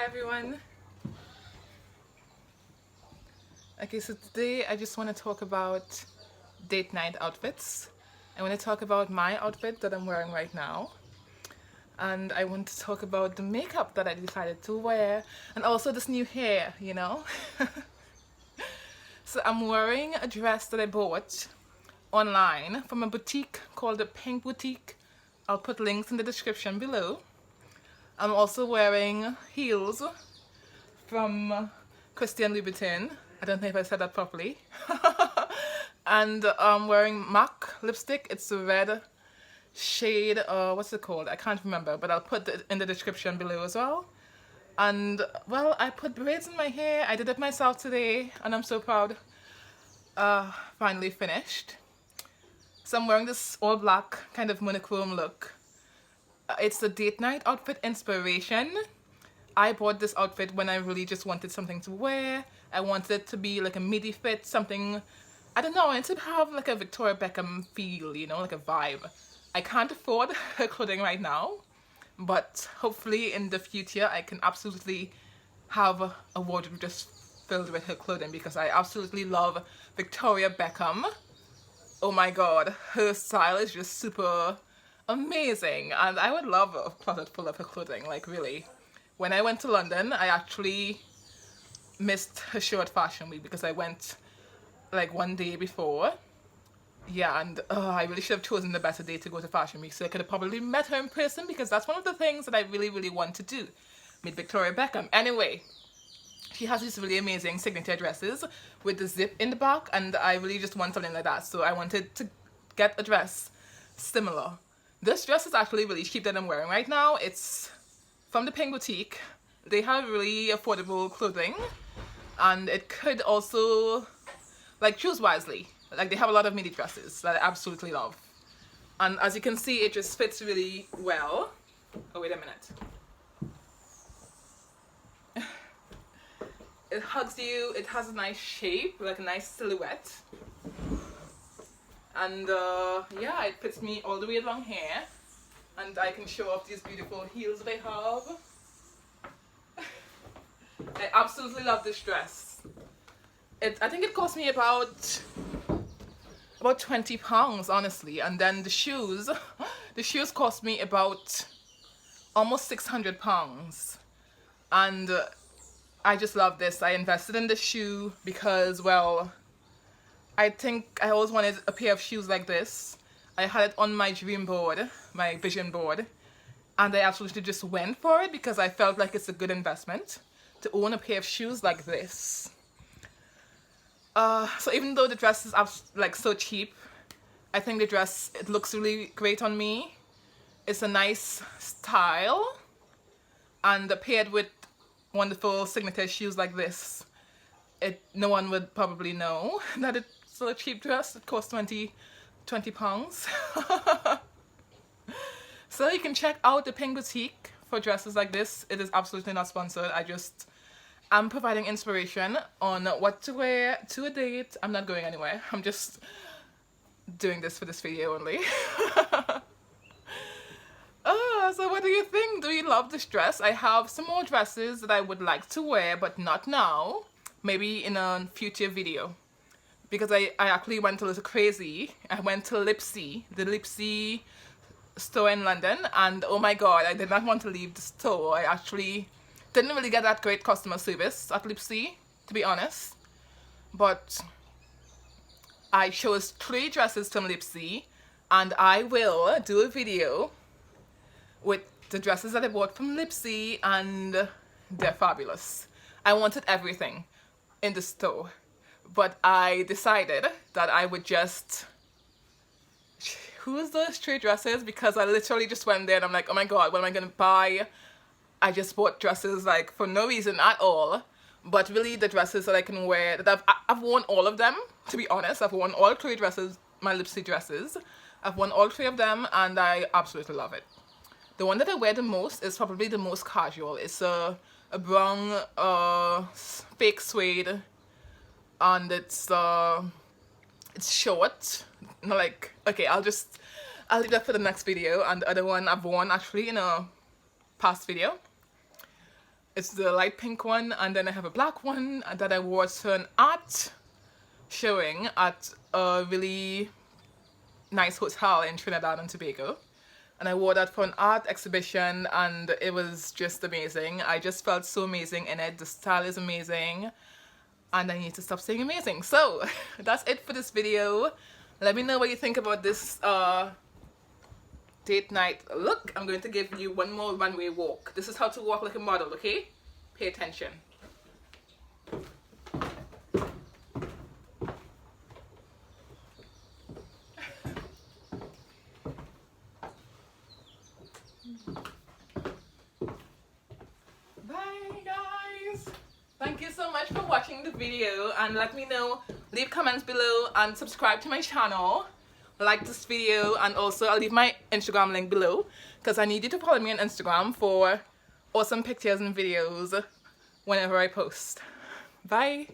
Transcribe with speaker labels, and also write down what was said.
Speaker 1: everyone. Okay, so today I just want to talk about date night outfits. I want to talk about my outfit that I'm wearing right now. And I want to talk about the makeup that I decided to wear and also this new hair, So I'm wearing a dress that I bought online from a boutique called the Pink Boutique. I'll put links in the description below. I'm also wearing heels from Christian Louboutin. I don't know if I said that properly. And I'm wearing MAC lipstick. It's a red shade, what's it called? I can't remember, but I'll put it in the description below as well. And well, I put braids in my hair. I did it myself today, and I'm so proud. Finally finished. So I'm wearing this all black kind of monochrome look. It's a date night outfit inspiration. I bought this outfit when I really just wanted something to wear. I wanted it to be like a midi fit, something, I don't know, I wanted to have like a Victoria Beckham feel, like a vibe. I can't afford her clothing right now, but hopefully in the future I can absolutely have a wardrobe just filled with her clothing because I absolutely love Victoria Beckham. Oh my god, her style is just super amazing, and I would love a closet full of her clothing, like really. When I went to London, I actually missed her show at Fashion Week because I went like one day before. Yeah, and I really should have chosen the better day to go to Fashion Week so I could have probably met her in person because that's one of the things that I really, really want to do. Meet Victoria Beckham. Anyway, she has these really amazing signature dresses with the zip in the back, and I really just want something like that. So I wanted to get a dress similar. This dress is actually really cheap that I'm wearing right now. It's from the Pink Boutique. They have really affordable clothing, and it could also, like, choose wisely. Like, they have a lot of midi dresses that I absolutely love. And as you can see, it just fits really well. Oh, wait a minute. It hugs you, it has a nice shape, like a nice silhouette. And yeah, it fits me all the way along here. And I can show off these beautiful heels that I have. I absolutely love this dress. I think it cost me about £20, honestly. And then the shoes cost me about almost £600. And I just love this. I invested in this shoe because, well, I think I always wanted a pair of shoes like this. I had it on my dream board, my vision board, and I absolutely just went for it because I felt like it's a good investment to own a pair of shoes like this. So even though the dress is like so cheap, I think the dress, it looks really great on me. It's a nice style, and paired with wonderful signature shoes like this, no one would probably know that it's a cheap dress. It costs £20. So you can check out the Pink Boutique for dresses like this. It is absolutely not sponsored. I'm providing inspiration on what to wear to a date. I'm not going anywhere. I'm just doing this for this video only. So what do you think? Do you love this dress? I have some more dresses that I would like to wear, but not now. Maybe in a future video. Because I actually went a little crazy. I went to Lipsy, the Lipsy store in London, and oh my god, I did not want to leave the store. I actually didn't really get that great customer service at Lipsy, to be honest. But I chose 3 dresses from Lipsy, and I will do a video with the dresses that I bought from Lipsy, and they're fabulous. I wanted everything in the store, but I decided that I would just choose those 3 dresses because I literally just went there and I'm like, oh my god, what am I gonna buy? I just bought dresses like for no reason at all, but really the dresses that I can wear, that I've worn all of them, to be honest. I've worn all 3 dresses, my Lipsy dresses. I've worn all 3 of them, and I absolutely love it. The one that I wear the most is probably the most casual. It's a brown fake suede, and it's short. Like, okay, I'll leave that for the next video. And the other one I've worn actually in a past video. It's the light pink one, and then I have a black one that I wore to an art showing at a really nice hotel in Trinidad and Tobago. And I wore that for an art exhibition, and it was just amazing. I just felt so amazing in it. The style is amazing, and I need to stop saying amazing. So that's it for this video. Let me know what you think about this date night look. I'm going to give you one more runway walk. This is how to walk like a model, okay? Pay attention. Bye guys! Thank you so much for watching the video, and let me know, leave comments below and subscribe to my channel. Like this video, and also I'll leave my Instagram link below because I need you to follow me on Instagram for awesome pictures and videos whenever I post. Bye!